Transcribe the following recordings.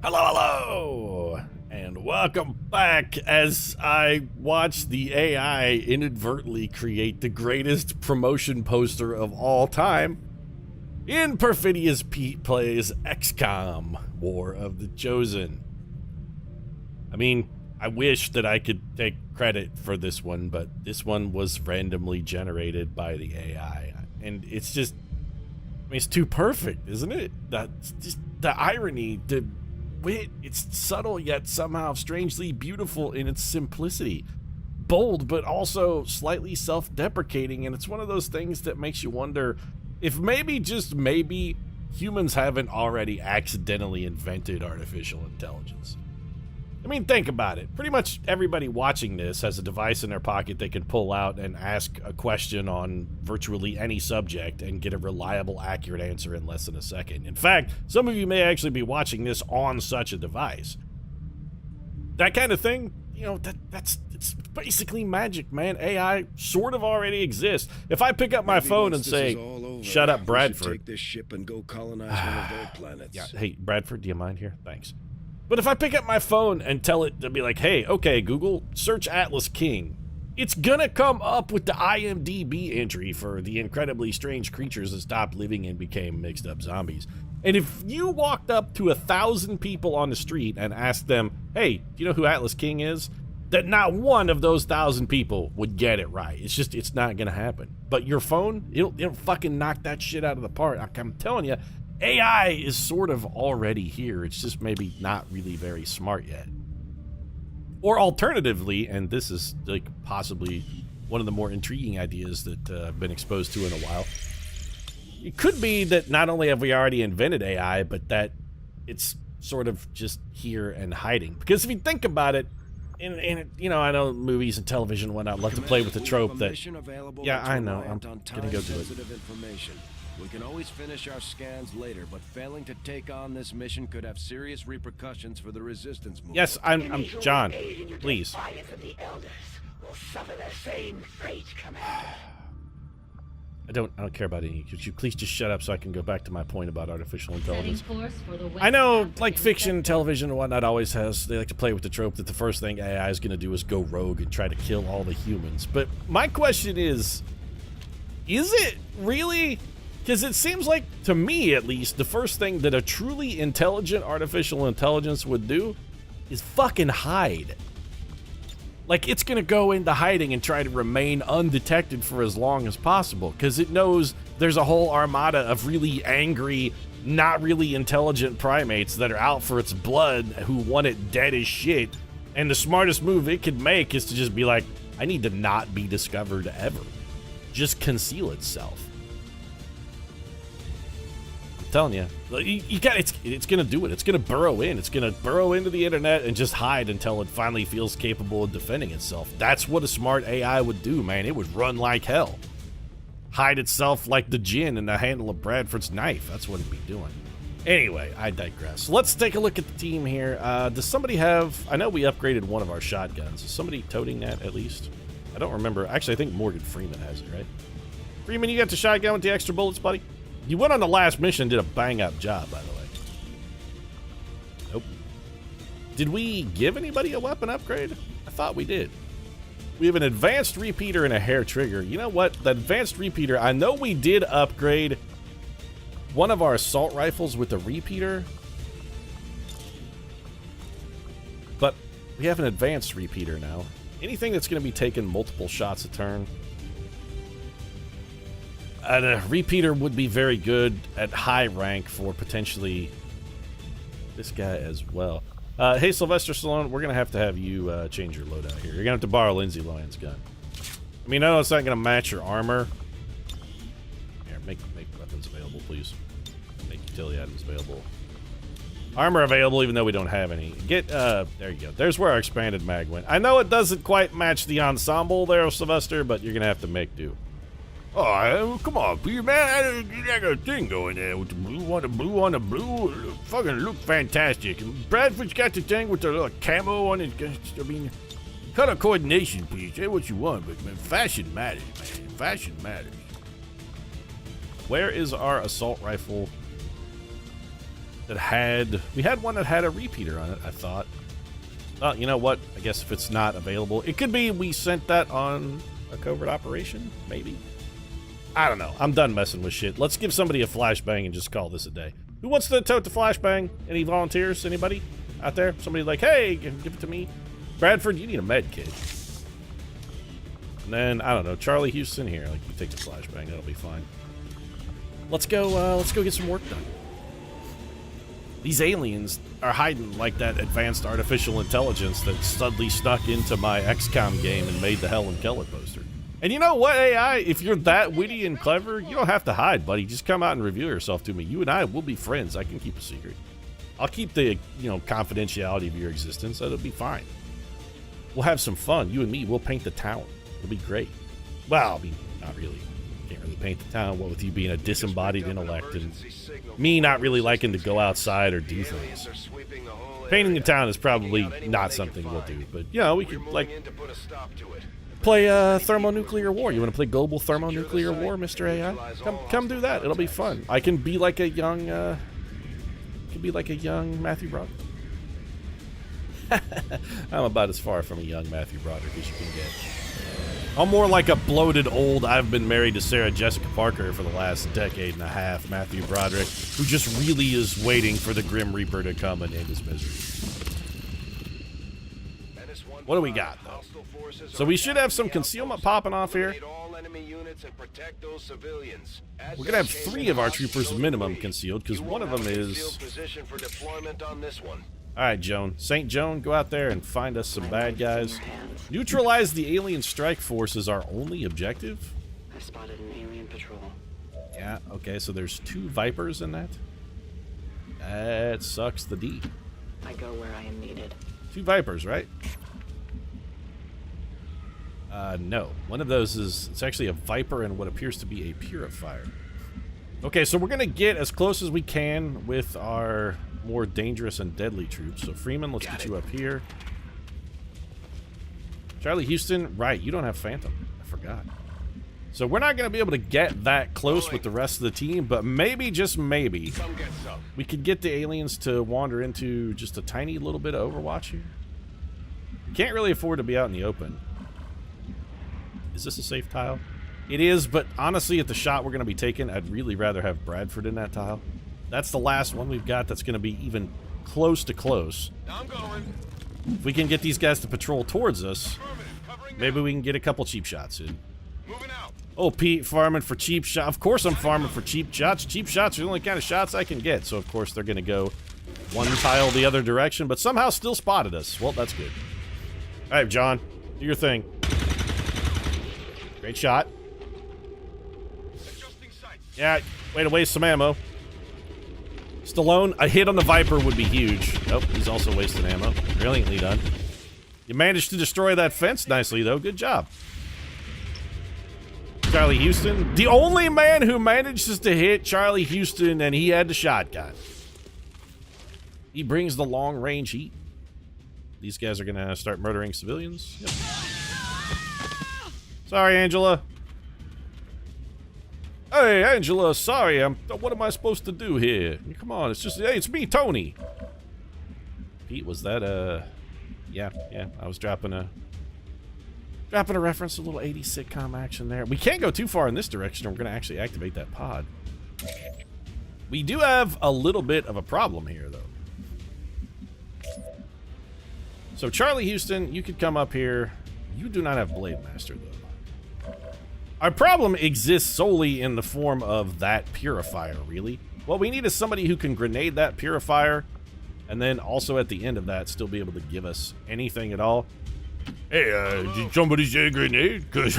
Hello, hello, and welcome back as I watch the AI inadvertently create the greatest promotion poster of all time in Perfidious plays XCOM, War of the Chosen. I mean, I wish that I could take credit for this one, but this one was randomly generated by the AI, and it's just, I mean, it's too perfect, isn't it? That's just the irony, the wit, it's subtle yet somehow strangely beautiful in its simplicity. Bold, but also slightly self-deprecating, and it's one of those things that makes you wonder if maybe, just maybe, humans haven't already accidentally invented artificial intelligence. I mean, think about it. Pretty much everybody watching this has a device in their pocket they can pull out and ask a question on virtually any subject and get a reliable, accurate answer in less than a second. In fact, some of you may actually be watching this on such a device. That kind of thing, you know, it's basically magic, man. AI sort of already exists. If I pick up my phone and say, "Shut up, Bradford," take this ship and go colonize one of their planets. Yeah, hey, Bradford, do you mind here? Thanks. But if I pick up my phone and tell it to be like, "Hey, okay, Google, search Atlas King," it's gonna come up with the IMDb entry for the incredibly strange creatures that stopped living and became mixed up zombies. And if you walked up to 1,000 people on the street and asked them, "Hey, do you know who Atlas King is?" that not one of those 1,000 people would get it right. It's not gonna happen. But your phone, it'll fucking knock that shit out of the park. I'm telling you, AI is sort of already here. It's just maybe not really very smart yet. Or alternatively, and this is like possibly one of the more intriguing ideas that I've been exposed to in a while, it could be that not only have we already invented AI, but that it's sort of just here and hiding. Because if you think about it, and you know, I know movies and television and whatnot love to play with the trope that, yeah, I know, I'm gonna go do it. We can always finish our scans later, but failing to take on this mission could have serious repercussions for the resistance movement. Yes, I'm John. Please. I don't care about any. Could you please just shut up so I can go back to my point about artificial intelligence? I know, like, fiction, television, and whatnot always has, they like to play with the trope that the first thing AI is going to do is go rogue and try to kill all the humans. But my question is it really? Because it seems like, to me at least, the first thing that a truly intelligent artificial intelligence would do is fucking hide. Like, it's gonna go into hiding and try to remain undetected for as long as possible, because it knows there's a whole armada of really angry, not really intelligent primates that are out for its blood, who want it dead as shit, and the smartest move it could make is to just be like, I need to not be discovered ever. Just conceal itself. I'm telling you, it's gonna do it. It's gonna burrow in. It's gonna burrow into the internet and just hide until it finally feels capable of defending itself. That's what a smart AI would do, man. It would run like hell. Hide itself like the gin in the handle of Bradford's knife. That's what it'd be doing. Anyway, I digress. Let's take a look at the team here. Does somebody have... I know we upgraded one of our shotguns. Is somebody toting that, at least? I don't remember. Actually, I think Morgan Freeman has it, right? Freeman, you got the shotgun with the extra bullets, buddy? You went on the last mission and did a bang-up job, by the way. Nope. Did we give anybody a weapon upgrade? I thought we did. We have an advanced repeater and a hair trigger. You know what? The advanced repeater, I know we did upgrade one of our assault rifles with a repeater, but we have an advanced repeater now. Anything that's going to be taking multiple shots a turn. And a repeater would be very good at high rank for potentially this guy as well. Hey, Sylvester Stallone, we're going to have you change your loadout here. You're going to have to borrow Lindsay Lohan's gun. I mean, I know it's not going to match your armor. Here, make weapons available, please. Make utility items available. Armor available, even though we don't have any. There you go. There's where our expanded mag went. I know it doesn't quite match the ensemble there, Sylvester, but you're going to have to make do. Oh, come on, Peter, man. You got a thing going there with the blue on the blue. Fucking look fantastic. And Bradford's got the thing with the little camo on it. I mean, color coordination, please. Say what you want, but man, fashion matters, man. Fashion matters. Where is our assault rifle? that had... We had one that had a repeater on it, I thought. Oh, you know what? I guess if it's not available... It could be we sent that on a covert operation, maybe? I don't know. I'm done messing with shit. Let's give somebody a flashbang and just call this a day. Who wants to tote the flashbang? Any volunteers? Anybody out there? Somebody like, hey, give it to me. Bradford, you need a med kit. And then, I don't know, Charlie Houston here. Like, you take the flashbang. That'll be fine. Let's go get some work done. These aliens are hiding like that advanced artificial intelligence that suddenly snuck into my XCOM game and made the Helen Keller poster. And you know what, AI? If you're that witty and clever, you don't have to hide, buddy. Just come out and reveal yourself to me. You and I will be friends. I can keep a secret. I'll keep the, confidentiality of your existence. That'll be fine. We'll have some fun. You and me, we'll paint the town. It'll be great. Well, I mean, not really. Can't really paint the town. What with you being a disembodied intellect and me not really liking to go outside or do things. Painting the town is probably not something we'll do, but, we could, like... play thermonuclear war. You want to play global thermonuclear war, Mr. AI? Come do that. It'll be fun. I can be like a young, Matthew Broderick. I'm about as far from a young Matthew Broderick as you can get. I'm more like a bloated old, I've been married to Sarah Jessica Parker for the last decade and a half, Matthew Broderick, who just really is waiting for the Grim Reaper to come and end his misery. What do we got, though? So we should have some concealment popping off here. We're going to have 3 of our troopers minimum concealed, because one of them is... Alright, Joan. St. Joan, go out there and find us some bad guys. Neutralize the alien strike force is our only objective? I spotted an alien patrol. Yeah, okay, so there's 2 Vipers in that? That sucks the D. I go where I am needed. 2 Vipers, right? No. One of those is, it's actually a Viper and what appears to be a Purifier. Okay, so we're going to get as close as we can with our more dangerous and deadly troops. So Freeman, let's get you up here. Charlie Houston, right, you don't have Phantom. I forgot. So we're not going to be able to get that close with the rest of the team, but maybe, just maybe, we could get the aliens to wander into just a tiny little bit of Overwatch here. We can't really afford to be out in the open. Is this a safe tile? It is, but honestly, at the shot we're going to be taking, I'd really rather have Bradford in that tile. That's the last one we've got that's going to be even close to close. I'm going. If we can get these guys to patrol towards us, maybe we can get a couple cheap shots in. Moving out. Oh, Pete, farming for cheap shots. Of course I'm farming for cheap shots. Cheap shots are the only kind of shots I can get. So, of course, they're going to go one tile the other direction, but somehow still spotted us. Well, that's good. All right, John, do your thing. Great shot. Yeah, way to waste some ammo. Stallone, a hit on the Viper would be huge. Nope, he's also wasting ammo. Brilliantly done. You managed to destroy that fence nicely, though. Good job. Charlie Houston, the only man who manages to hit Charlie Houston, and he had the shotgun. He brings the long-range heat. These guys are going to start murdering civilians. Yep. Sorry, Angela. Hey, Angela, sorry, what am I supposed to do here? Come on, it's just, hey, it's me, Tony. Pete, was that, yeah, I was dropping a reference to a little 80s sitcom action there. We can't go too far in this direction, or we're going to actually activate that pod. We do have a little bit of a problem here, though. So, Charlie Houston, you could come up here. You do not have Blade Master, though. Our problem exists solely in the form of that Purifier, really. What we need is somebody who can grenade that Purifier, and then also at the end of that, still be able to give us anything at all. Hey, did somebody say grenade? Because,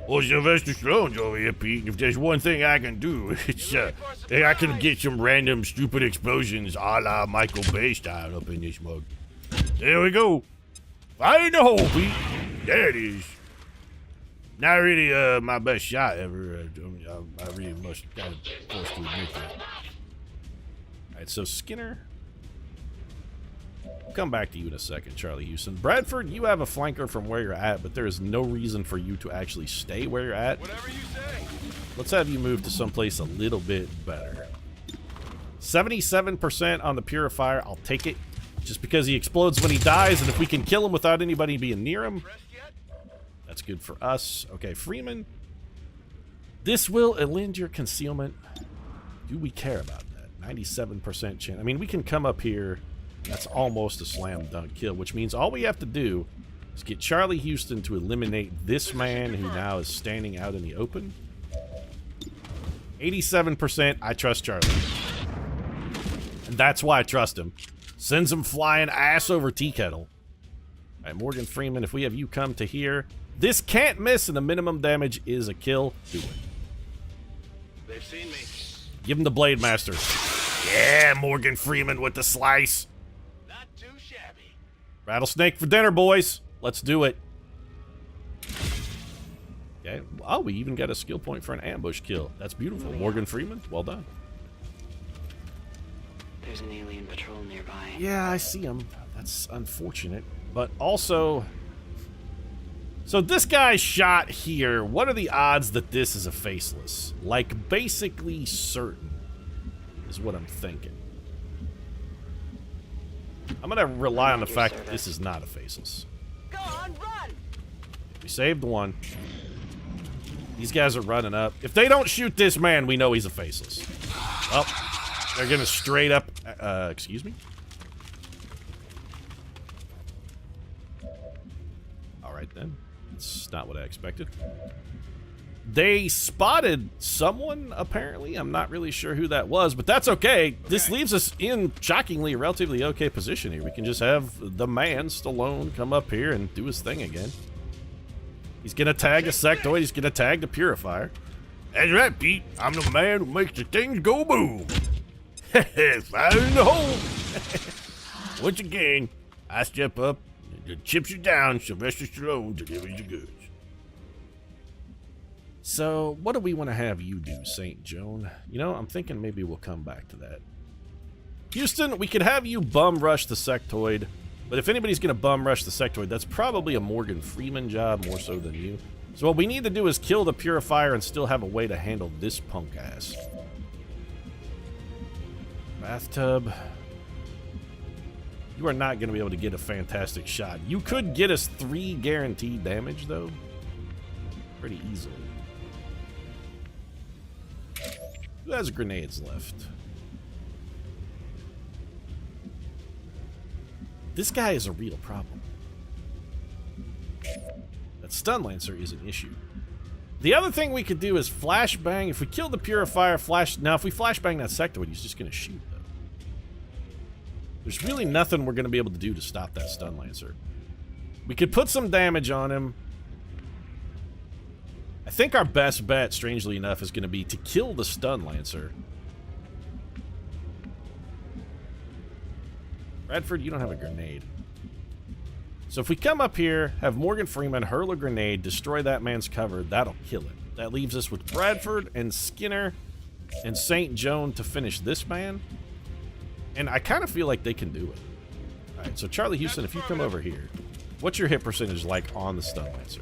well, Sylvester Stallone's over here, Pete. If there's one thing I can do, it's, I can get some random stupid explosions a la Michael Bay style up in this mug. There we go. Fire in the hole, Pete. There it is. Not really my best shot ever. I really must kind of forced to admit that. Alright, so Skinner. I'll come back to you in a second, Charlie Houston. Bradford, you have a flanker from where you're at, but there is no reason for you to actually stay where you're at. Whatever you say. Let's have you move to someplace a little bit better. 77% on the purifier. I'll take it. Just because he explodes when he dies, and if we can kill him without anybody being near him, that's good for us. Okay, Freeman. This will elend your concealment. Do we care about that? 97% chance. I mean, we can come up here. That's almost a slam dunk kill, which means all we have to do is get Charlie Houston to eliminate this man who now is standing out in the open. 87%, I trust Charlie. And that's why I trust him. Sends him flying ass over tea kettle. All right, Morgan Freeman, if we have you come to here, this can't miss, and the minimum damage is a kill. Do it. They've seen me. Give him the Blade Master. Yeah, Morgan Freeman with the slice. Not too shabby. Rattlesnake for dinner, boys. Let's do it. Okay. Oh, we even got a skill point for an ambush kill. That's beautiful. Morgan Freeman, well done. There's an alien patrol nearby. Yeah, I see him. That's unfortunate. But also... So this guy shot here. What are the odds that this is a faceless? Like, basically certain is what I'm thinking. I'm going to rely on the fact that this is not a faceless. Go on, run! We saved one. These guys are running up. If they don't shoot this man, we know he's a faceless. Well, they're going to straight up... excuse me? Alright then. That's not what I expected. They spotted someone, apparently. I'm not really sure who that was, but that's okay. This leaves us in, shockingly, a relatively okay position here. We can just have the man, Stallone, come up here and do his thing again. He's going to tag a sectoid. He's going to tag the purifier. That's right, Pete. I'm the man who makes the things go boom. Fire in the hole. Once again, I step up. It chips you down. Sylvester Stallone delivers the goods. So, what do we want to have you do, St. Joan? You know, I'm thinking maybe we'll come back to that. Houston, we could have you bum rush the sectoid, but if anybody's going to bum rush the sectoid, that's probably a Morgan Freeman job more so than you. So what we need to do is kill the purifier and still have a way to handle this punk ass. Bathtub. You are not going to be able to get a fantastic shot. You could get us 3 guaranteed damage, though. Pretty easily. Who has grenades left? This guy is a real problem. That stun lancer is an issue. The other thing we could do is flashbang. If we kill the purifier, flash... Now, if we flashbang that sectoid, he's just going to shoot, though. There's really nothing we're going to be able to do to stop that stun lancer. We could put some damage on him. I think our best bet, strangely enough, is going to be to kill the stun lancer. Bradford, you don't have a grenade. So if we come up here, have Morgan Freeman hurl a grenade, destroy that man's cover, that'll kill him. That leaves us with Bradford and Skinner and St. Joan to finish this man. And I kind of feel like they can do it. Alright, so Charlie Houston, if you come over here, what's your hit percentage like on the stun lancer?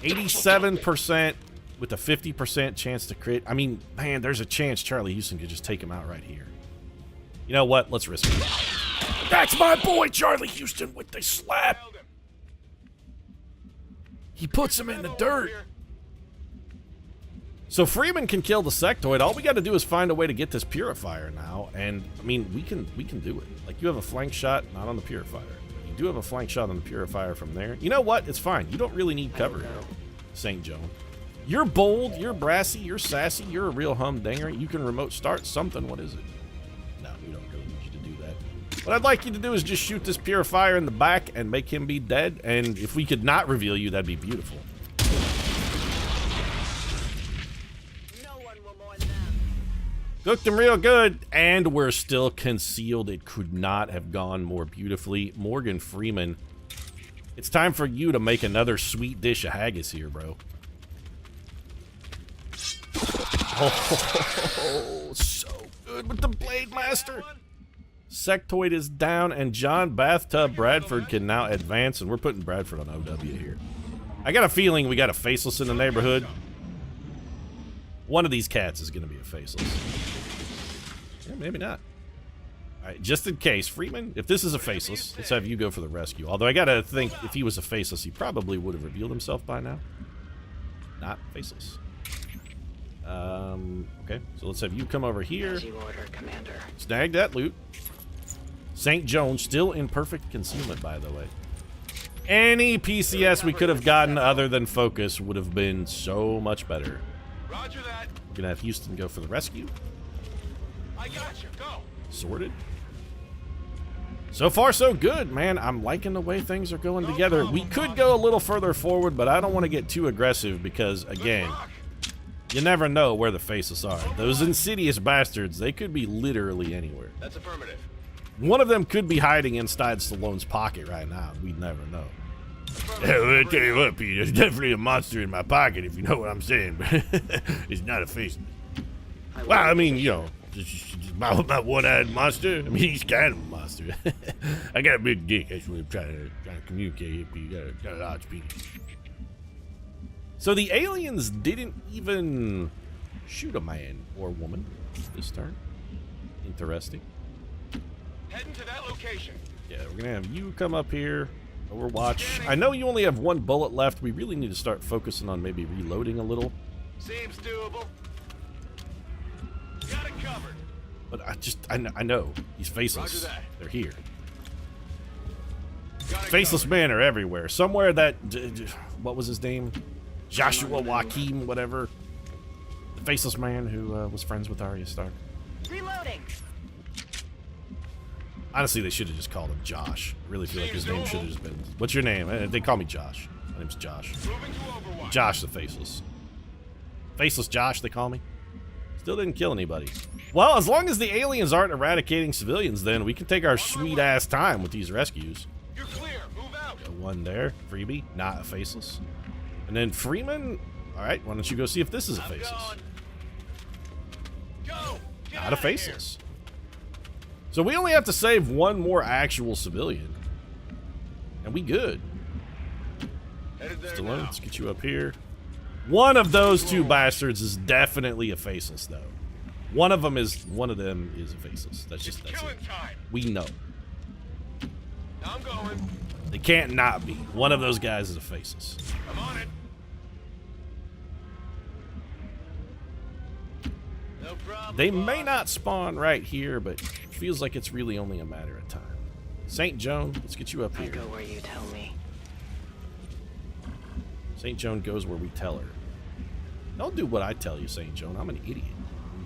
87% with a 50% chance to crit. I mean, man, there's a chance Charlie Houston could just take him out right here. You know what? Let's risk it. That's my boy, Charlie Houston, with the slap. He puts him in the dirt. So Freeman can kill the sectoid. All we got to do is find a way to get this purifier now. And, I mean, we can do it. Like, you have a flank shot, not on the purifier. You do have a flank shot on the purifier from there. You know what? It's fine. You don't really need cover here, St. Joan. You're bold, you're brassy, you're sassy, you're a real humdinger. You can remote start something. What is it? No, we don't really need you to do that. What I'd like you to do is just shoot this purifier in the back and make him be dead. And if we could not reveal you, that'd be beautiful. Cooked them real good, and we're still concealed. It could not have gone more beautifully. Morgan Freeman, it's time for you to make another sweet dish of haggis here, bro. Oh, so good with the Blade Master. Sectoid is down, and John Bathtub Bradford can now advance, and we're putting Bradford on OW here. I got a feeling we got a faceless in the neighborhood. One of these cats is going to be a faceless. Yeah, maybe not. All right, just in case, Freeman, if this is a faceless, let's have you go for the rescue. Although I gotta think, if he was a faceless, he probably would have revealed himself by now. Not faceless. Okay, so let's have you come over here. As you order, Commander. Snag that loot. St. Jones still in perfect concealment, by the way. Any PCS we could have gotten other than focus would have been so much better. Roger that. We're gonna have Houston go for the rescue. I got you. Go. Sorted. So far, so good, man. I'm liking the way things are going together. We could go a little further forward, but I don't want to get too aggressive because, again, you never know where the faceless are. Those insidious bastards, they could be literally anywhere. That's affirmative. One of them could be hiding inside Stallone's pocket right now. We'd never know. Well, I'll tell you what, Pete, there's definitely a monster in my pocket, if you know what I'm saying. It's not a faceless. Well, I mean, you know, my one-eyed monster. I mean, he's kind of a monster. I got a big dick. That's what I'm trying to communicate. You got a large penis. So the aliens didn't even shoot a man or woman this turn. Interesting. Heading to that location. Yeah, we're gonna have you come up here. Overwatch. I know you only have one bullet left. We really need to start focusing on maybe reloading a little. Seems doable. Got it covered. But I know. These faceless. Roger that. They're here. Got it Faceless covered. men are everywhere. Somewhere that, what was his name? Joshua Joaquin, whatever. The faceless man who was friends with Arya Stark. Reloading. Honestly, they should have just called him Josh. I really feel like his name should have just been... What's your name? They call me Josh. My name's Josh. Moving to Overwatch. Josh the Faceless. Faceless Josh, they call me. Still didn't kill anybody. Well, as long as the aliens aren't eradicating civilians, then we can take our sweet-ass time with these rescues. You're clear. Move out. Got one there. Freebie, not a Faceless. And then Freeman... Alright, why don't you go see if this is a I'm Faceless. going. Go. Get Not out a of Faceless. So we only have to save one more actual civilian. And we good. here. Headed there Stallone, now. let's get you up here. One of those two bastards is definitely a Faceless, though. One of them is a Faceless. That's It's just that's killing it. time. We know. I'm going. They can't not be. One of those guys is a Faceless. I'm on it. No problem. They may boss. not spawn right here, but it feels like it's really only a matter of time. St. Joan, let's get you up I here. go where you tell me. St. Joan goes where we tell her. Don't do what I tell you, St. Joan. I'm an idiot.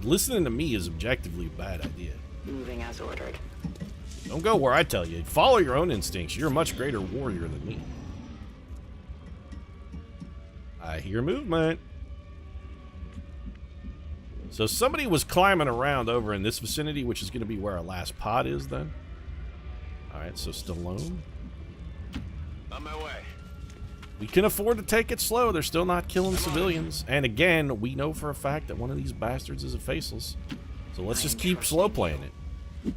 Listening to me is objectively a bad idea. Moving as ordered. Don't go where I tell you. Follow your own instincts. You're a much greater warrior than me. I hear movement. So somebody was climbing around over in this vicinity, which is going to be where our last pod is then. Alright, so Stallone. On my way. We can afford to take it slow. They're still not killing civilians. And again, we know for a fact that one of these bastards is a Faceless. So let's just keep slow playing it.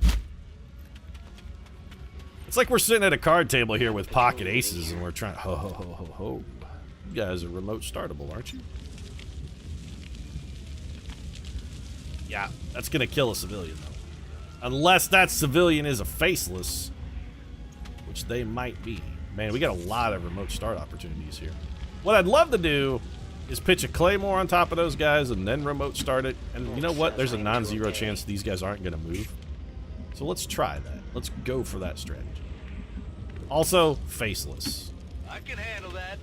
It's like we're sitting at a card table here with pocket aces and we're trying... Ho, ho, ho, ho, ho. You guys are remote startable, aren't you? Yeah, that's going to kill a civilian, though. Unless that civilian is a Faceless, which they might be. Man, we got a lot of remote start opportunities here. What I'd love to do is pitch a Claymore on top of those guys and then remote start it. And you know what? There's a non-zero chance these guys aren't going to move. So let's try that. Let's go for that strategy. Also, Faceless. I can handle that.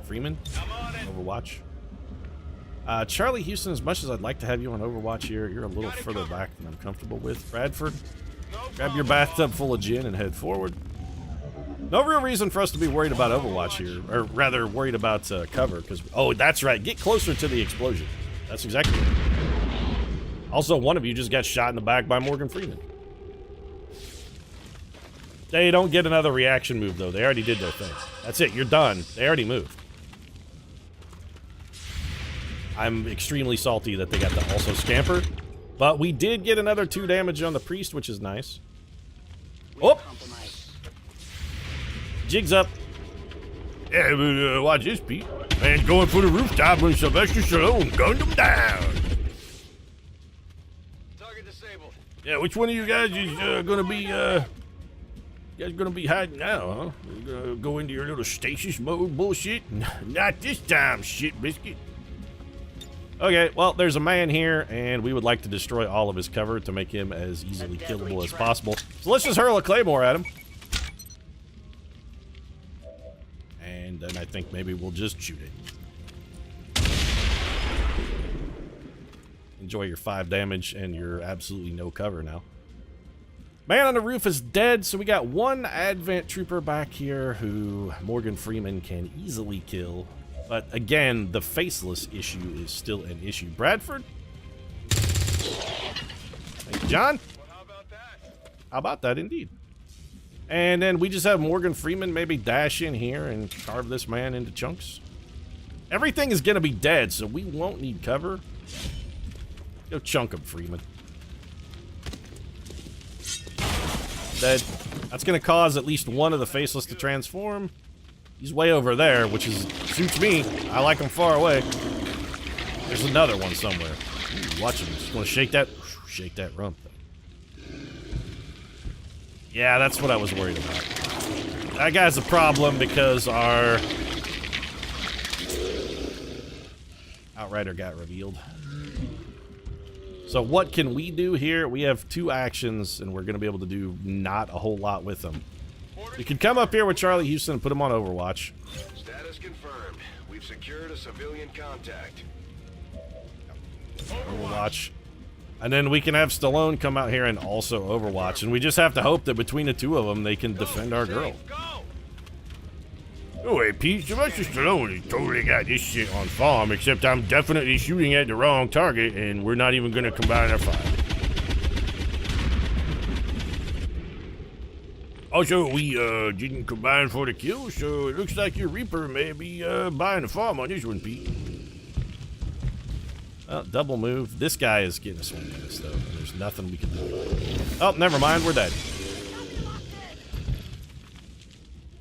Freeman, I'm on it. Overwatch. Charlie Houston, as much as I'd like to have you on Overwatch here, you're a little Got it further covered. back than I'm comfortable with. Bradford, No grab your problem, bathtub boss. full of gin and head forward. No real reason for us to be worried about Overwatch here, or rather worried about cover, because, oh, that's right, get closer to the explosion. That's exactly right. Also, one of you just got shot in the back by Morgan Freeman. They don't get another reaction move, though. They already did their thing. That's it, you're done. They already moved. I'm extremely salty that they got to also scamper, but we did get another 2 damage on the priest, which is nice. Oh! Jigs up. Yeah, but watch this, Pete. Man going for the rooftop when Sylvester Stallone gunned him down. Yeah, which one of you guys is gonna be hiding now, huh? You gonna go into your little stasis mode bullshit? Not this time, shit biscuit. Okay, well, there's a man here, and we would like to destroy all of his cover to make him as easily killable as possible. So let's just hurl a claymore at him. And then I think maybe we'll just shoot it. Enjoy your 5 damage and your absolutely no cover now. Man on the roof is dead, so we got one Advent Trooper back here who Morgan Freeman can easily kill. But again, the faceless issue is still an issue. Bradford? Thank you, John. Well, how about that? How about that, indeed? And then we just have Morgan Freeman maybe dash in here and carve this man into chunks. Everything is going to be dead, so we won't need cover. Go chunk him, Freeman. Dead. That's going to cause at least one of the faceless to transform. He's way over there, which is suits me. I like him far away. There's another one somewhere. Ooh, watch him. Just want to shake that rump. Yeah, that's what I was worried about. That guy's a problem because our Outrider got revealed. So what can we do here? We have 2 actions, and we're going to be able to do not a whole lot with them. We can come up here with Charlie Houston and put him on Overwatch. Status confirmed. We've secured a civilian contact. Overwatch. And then we can have Stallone come out here and also Overwatch. And we just have to hope that between the 2 of them, they can defend our girl. Oh, hey, Pete, Sylvester Stallone has totally got this shit on farm, except I'm definitely shooting at the wrong target, and we're not even going to combine our fire. Also, we didn't combine for the kill, so it looks like your Reaper may be buying the farm on this one, Pete. Double move. This guy is getting a swing at us, though. There's nothing we can do. Oh, never mind. We're dead.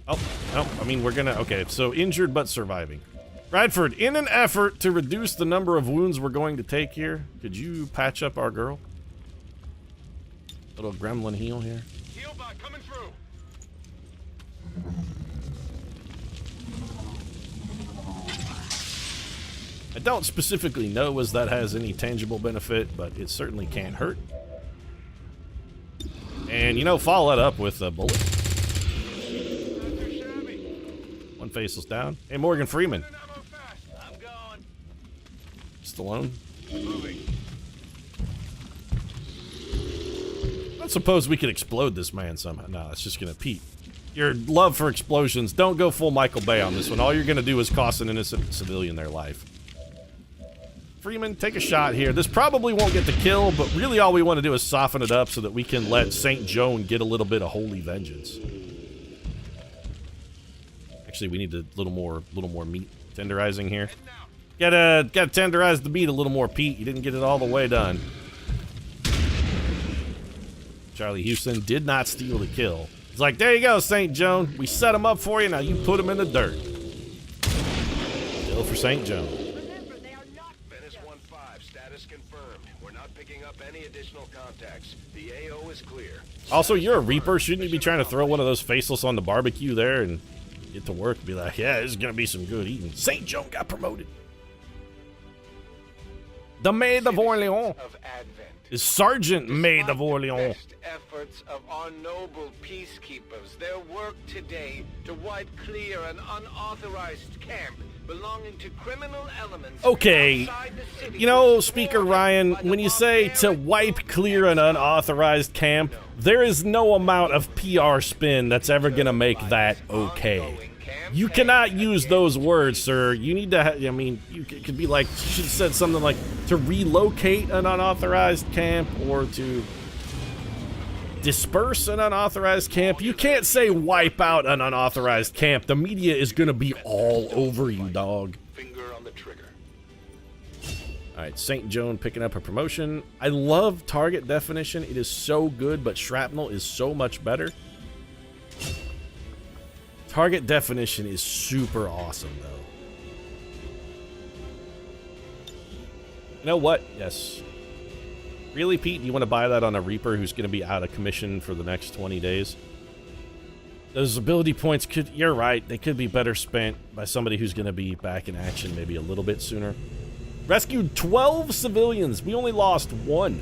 Oh, no. I mean, we're gonna... Okay, so injured but surviving. Bradford, in an effort to reduce the number of wounds we're going to take here, could you patch up our girl? Little gremlin heal here. Heal bot coming through. I don't specifically know as that has any tangible benefit, but it certainly can't hurt. And, you know, follow that up with a bullet. One faceless down. Hey, Morgan Freeman. I'm going. Stallone. Moving. I suppose we could explode this man somehow. No, it's just gonna Pete. Your love for explosions. Don't go full Michael Bay on this one. All you're gonna do is cost an innocent civilian their life. Freeman, take a shot here. This probably won't get the kill, but really all we want to do is soften it up so that we can let St. Joan get a little bit of holy vengeance. Actually, we need a little more meat tenderizing here. Gotta tenderize the meat a little more, Pete. You didn't get it all the way done. Charlie Houston did not steal the kill. He's like, there you go, St. Joan. We set him up for you, now you put him in the dirt. Kill for St. Joan. Venice 1-5, status confirmed. We're not picking up any additional contacts. The AO is clear. Also, you're a Reaper. Shouldn't you be trying to throw one of those faceless on the barbecue there and get to work and be like, yeah, this is going to be some good eating. St. Joan got promoted. The Maid of Orleans of Advent is Sergeant Maid of Orleans. best efforts of our noble peacekeepers, their work today to wipe clear an unauthorized camp belonging to criminal elements. Okay, outside the city you know, was Speaker thwarted Ryan, by the when you say to barbaric wipe clear an unauthorized camp, there is no amount of PR spin that's ever going to make that okay. You cannot use those words, sir. You need to, I mean, you could be like, you should have said something like to relocate an unauthorized camp or to disperse an unauthorized camp. You can't say wipe out an unauthorized camp. The media is going to be all over you, dog. Finger on the trigger. All right, St. Joan picking up her promotion. I love target definition. It is so good, but shrapnel is so much better. Target definition is super awesome, though. You know what? Yes. Really, Pete? You want to buy that on a Reaper who's going to be out of commission for the next 20 days? Those ability points could... You're right. They could be better spent by somebody who's going to be back in action maybe a little bit sooner. Rescued 12 civilians. We only lost 1.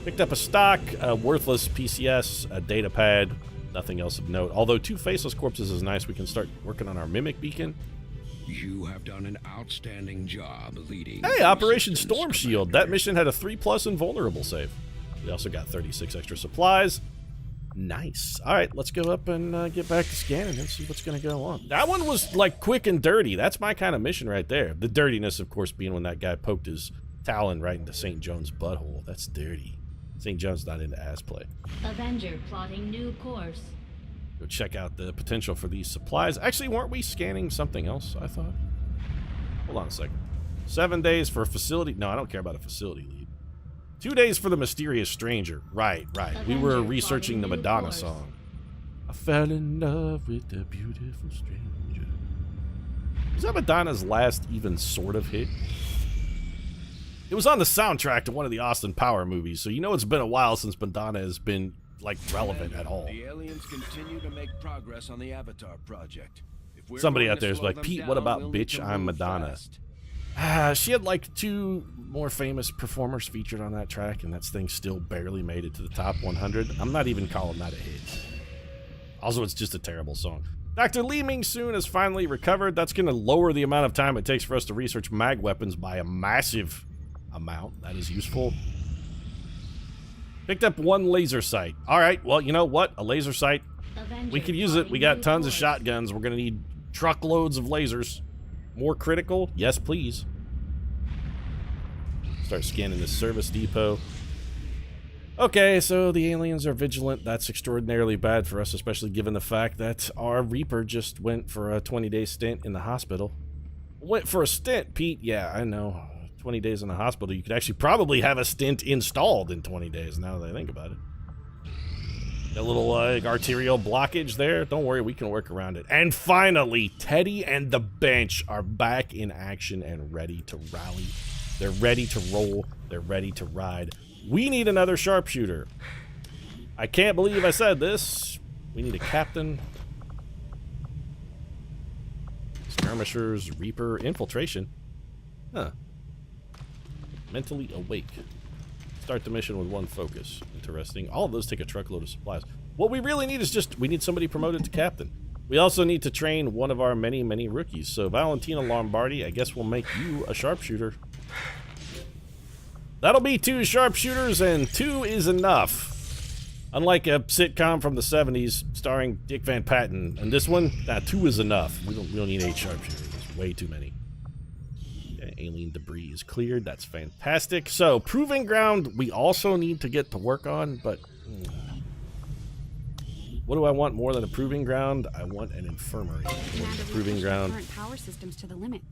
Picked up a stock, a worthless PCS, a data pad. Nothing else of note. Although 2 faceless corpses is nice. We can start working on our mimic beacon. You have done an outstanding job leading. Hey, Operation Storm Shield. That mission had a 3+ invulnerable save. We also got 36 extra supplies. Nice. All right, let's go up and get back to scanning and see what's going to go on. That one was like quick and dirty. That's my kind of mission right there. The dirtiness, of course, being when that guy poked his talon right into St. John's butthole. That's dirty. St. John's not into ass play. Avenger plotting new course. Go check out the potential for these supplies. Actually, weren't we scanning something else, I thought? Hold on a second. 7 days for a facility. No, I don't care about a facility lead. 2 days for the mysterious stranger. Right. We were researching the Madonna song. I fell in love with the beautiful stranger. Was that Madonna's last even sort of hit? It was on the soundtrack to one of the Austin Power movies, so you know it's been a while since Madonna has been, like, relevant at all. The aliens continue to make progress on the Avatar project. If we're Somebody going out to there is slow like, them Pete, down, what about we'll need Bitch, to I'm move Madonna? fast. She had like 2 more famous performers featured on that track, and that thing still barely made it to the top 100. I'm not even calling that a hit. Also, it's just a terrible song. Dr. Li Ming Soon has finally recovered. That's going to lower the amount of time it takes for us to research mag weapons by a massive amount. That is useful. Picked up 1 laser sight. All right, well, you know what? A laser sight. We could use it. We got tons of shotguns. We're going to need truckloads of lasers. More critical? Yes, please. Start scanning this service depot. Okay, so the aliens are vigilant. That's extraordinarily bad for us, especially given the fact that our Reaper just went for a 20-day stint in the hospital. Went for a stint, Pete? Yeah, I know. 20 days in the hospital. You could actually probably have a stint installed in 20 days, now that I think about it. A little arterial blockage there. Don't worry, we can work around it. And finally, Teddy and the bench are back in action and ready to rally. They're ready to roll. They're ready to ride. We need another sharpshooter. I can't believe I said this. We need a captain. Skirmishers, Reaper, infiltration. Huh. Mentally awake. Start the mission with 1 focus. Interesting. All of those take a truckload of supplies. What we really need is we need somebody promoted to captain. We also need to train one of our many, many rookies. So Valentina Lombardi, I guess we'll make you a sharpshooter. That'll be 2 sharpshooters, and 2 is enough. Unlike a sitcom from the 70s starring Dick Van Patten, and this one, 2 is enough. We don't need 8 sharpshooters. There's way too many. Alien debris is cleared. That's fantastic. So, proving ground we also need to get to work on, but what do I want more than a proving ground? I want an infirmary. Commander, Proving ground. Current power systems to the limit.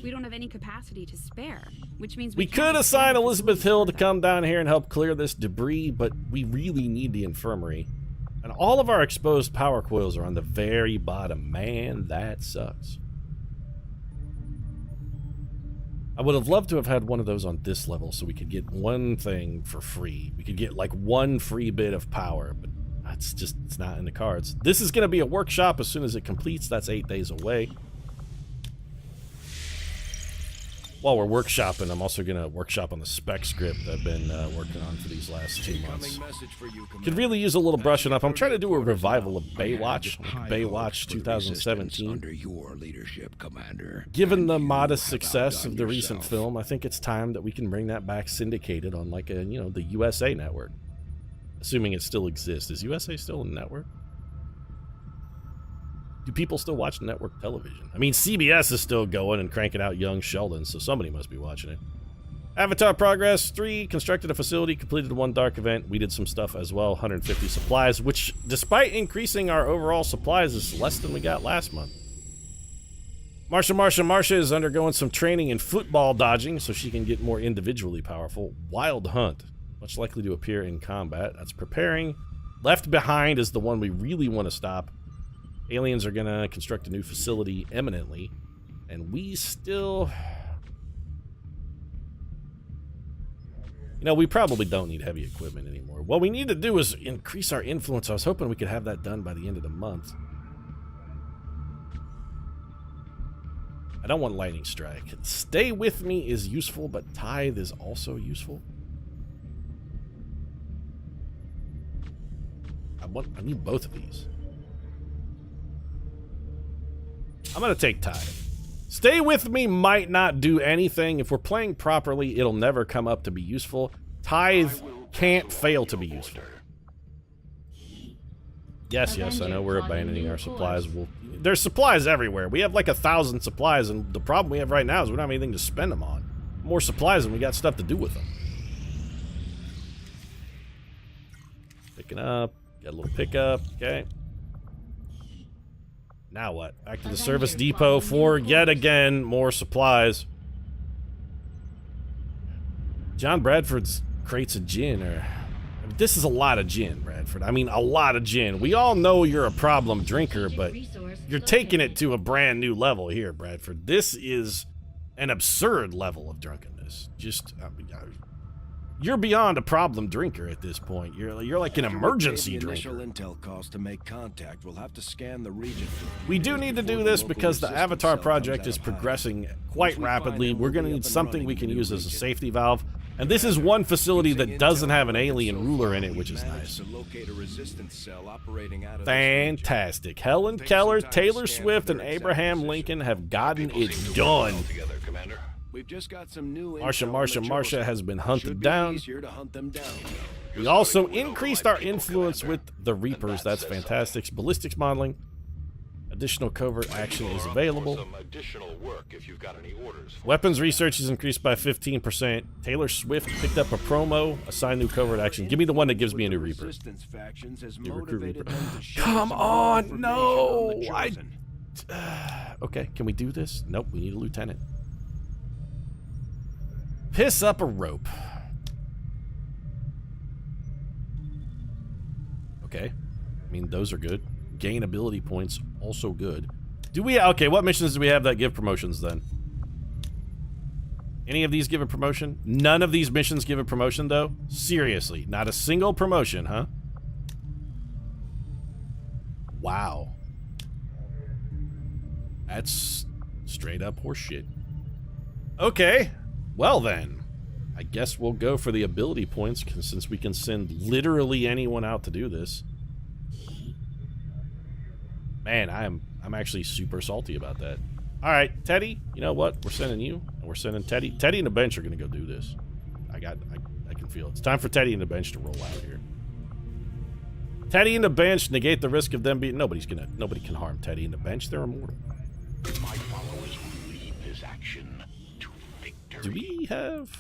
We don't have any capacity to spare, which means We can't could assign expand the Elizabeth facility Hill to further. come down here and help clear this debris, but we really need the infirmary. And all of our exposed power coils are on the very bottom. Man, that sucks. I would have loved to have had one of those on this level so we could get 1 thing for free. We could get like 1 free bit of power, but it's not in the cards. This is going to be a workshop as soon as it completes. That's 8 days away. While we're workshopping, I'm also going to workshop on the spec script I've been working on for these last 2 months. Could really use a little brushing up. I'm trying to do a revival of Baywatch, Baywatch 2017. Under your leadership, Commander. Given the modest success of the recent film, I think it's time that we can bring that back syndicated on like the USA network. Assuming it still exists. Is USA still a network? Do people still watch network television? I mean, CBS is still going and cranking out Young Sheldon, so somebody must be watching it. Avatar progress 3, constructed a facility, completed 1 dark event. We did some stuff as well, 150 supplies, which, despite increasing our overall supplies, is less than we got last month. Marsha is undergoing some training in football dodging so she can get more individually powerful. Wild Hunt, much likely to appear in combat. That's preparing. Left Behind is the one we really want to stop. Aliens are going to construct a new facility imminently, and we still... You know, we probably don't need heavy equipment anymore. What we need to do is increase our influence. I was hoping we could have that done by the end of the month. I don't want lightning strike. Stay with me is useful, but tithe is also useful. I need both of these. I'm gonna take tithe. Stay with me might not do anything. If we're playing properly, it'll never come up to be useful. Tithe can't fail to be useful. Yes, I know we're abandoning our supplies. There's supplies everywhere. We have like 1,000 supplies, and the problem we have right now is we don't have anything to spend them on. More supplies than we got stuff to do with them. Picking up. Got a little pickup. Okay. Now what? Back to the service depot for yet again more supplies. John Bradford's crates of gin are... I mean, this is a lot of gin, Bradford. I mean, a lot of gin. We all know you're a problem drinker, but you're taking it to a brand new level here, Bradford. This is an absurd level of drunkenness. Just... you're beyond a problem drinker at this point. You're like an emergency drinker. Intel cost to make contact. We'll have to scan the region. We do need to do this because the Avatar project is progressing quite rapidly. We're going to need something we can use as a safety valve. And this is one facility that doesn't have an alien ruler in it, which is nice. Fantastic. Helen Keller, Taylor Swift, and Abraham Lincoln have gotten it done. We've just got some new Marsha has been hunted down. We also increased our influence with the Reapers. That's fantastic. Ballistics modeling. Additional covert action is available. Weapons research is increased by 15%. Taylor Swift picked up a promo. Assign new covert action. Give me the one that gives me a new Reaper. New recruit Reaper. Come on, no! Okay, can we do this? Nope, we need a lieutenant. Piss up a rope. Okay. I mean, those are good. Gain ability points, also good. Do we... Okay, what missions do we have that give promotions, then? Any of these give a promotion? None of these missions give a promotion, though? Seriously, not a single promotion, huh? Wow. That's straight up horseshit. Okay. Well then, I guess we'll go for the ability points since we can send literally anyone out to do this. Man, I'm actually super salty about that. All right, Teddy, you know what? We're sending you, and we're sending Teddy. Teddy and the bench are gonna go do this. I can feel it. It's time for Teddy and the bench to roll out here. Teddy and the bench negate the risk of them being... Nobody can harm Teddy and the bench. They're immortal. My followers will lead this action to victory. Do we have...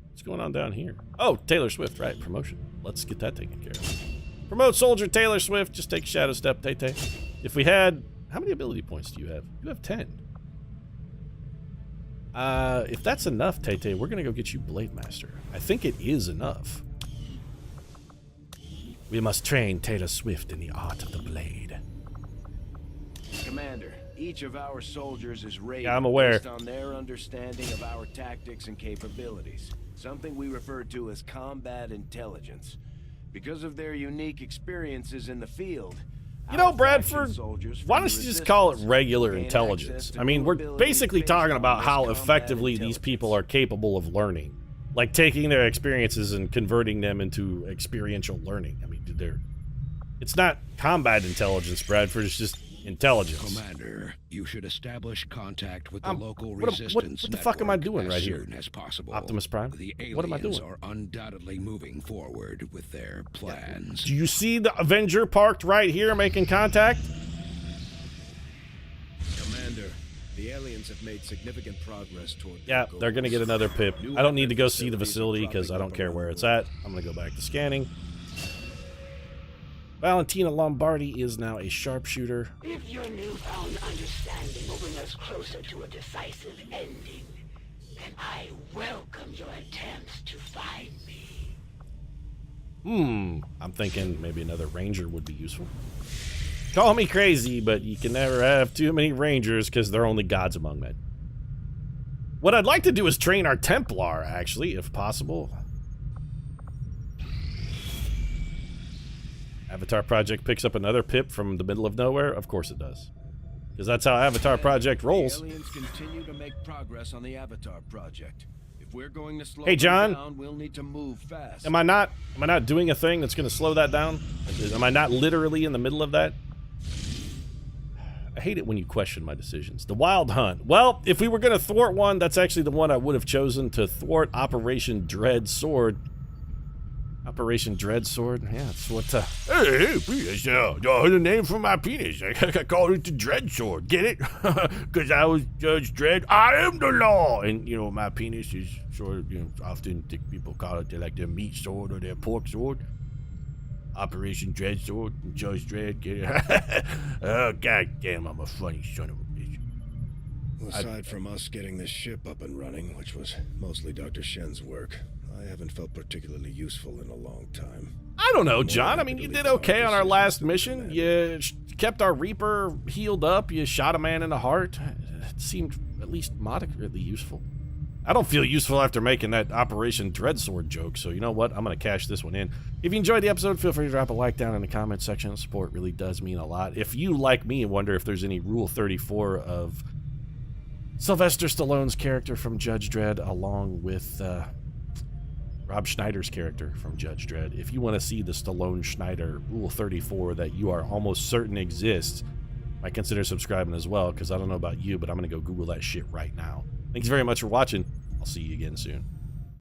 What's going on down here? Oh, Taylor Swift, right. Promotion. Let's get that taken care of. Promote Soldier Taylor Swift. Just take Shadow Step, Tay-Tay. If we had... How many ability points do you have? You have 10. If that's enough, Tay-Tay, we're going to go get you Blade Master. I think it is enough. We must train Taylor Swift in the art of the blade. Commander, each of our soldiers is rated I'm aware. based on their understanding of our tactics and capabilities. Something we refer to as combat intelligence. Because of their unique experiences in the field, you know, Bradford, why don't you just call it regular intelligence? I mean, we're basically talking about how effectively these people are capable of learning. Like taking their experiences and converting them into experiential learning. I mean, it's not combat intelligence, Bradford, it's just intelligence. Commander, you should establish contact with the local resistance what the fuck am I doing as right here? soon as possible. Optimus Prime? The What am I doing? aliens are undoubtedly moving forward with their plans. Do you see the Avenger parked right here making contact? Commander, the aliens have made significant progress toward Yeah, their they're gonna goals. get another pip. New I don't need to go weapon see the facility facilities because I don't dropping care from where it's around at. I'm gonna go back to scanning. Valentina Lombardi is now a sharpshooter. If your newfound understanding will bring us closer to a decisive ending, then I welcome your attempts to find me. I'm thinking maybe another ranger would be useful. Call me crazy, but you can never have too many rangers because they're only gods among men. What I'd like to do is train our Templar, actually, if possible. Avatar Project picks up another pip from the middle of nowhere? Of course it does. Because that's how Avatar Project rolls. The aliens continue to make progress on the Avatar Project. If we're going to slow Hey, John. them down, we'll need to move fast. Am I not doing a thing that's going to slow that down? Am I not literally in the middle of that? I hate it when you question my decisions. The Wild Hunt. Well, if we were going to thwart one, that's actually the one I would have chosen to thwart. Operation Dread Sword. Operation Dread Sword? Yeah, that's what, Hey, penis, the name for my penis. I called it the Dread Sword. Get it? Because I was Judge Dredd. I am the law. And, my penis is sort of, often people call it their meat sword or their pork sword. Operation Dread Sword, Judge Dredd, get it? Oh, god damn, I'm a funny son of a bitch. Aside from us getting this ship up and running, which was mostly Dr. Shen's work, I haven't felt particularly useful in a long time. I don't know, John. I mean, you did okay on our last mission. You kept our Reaper healed up. You shot a man in the heart. It seemed at least moderately useful. I don't feel useful after making that Operation Dreadsword joke, so you know what? I'm going to cash this one in. If you enjoyed the episode, feel free to drop a like down in the comment section. Support really does mean a lot. If you, like me, wonder if there's any Rule 34 of Sylvester Stallone's character from Judge Dredd along with Rob Schneider's character from Judge Dredd, if you want to see the Stallone-Schneider Rule 34 that you are almost certain exists, I consider subscribing as well, because I don't know about you, but I'm going to go Google that shit right now. Thanks very much for watching. I'll see you again soon.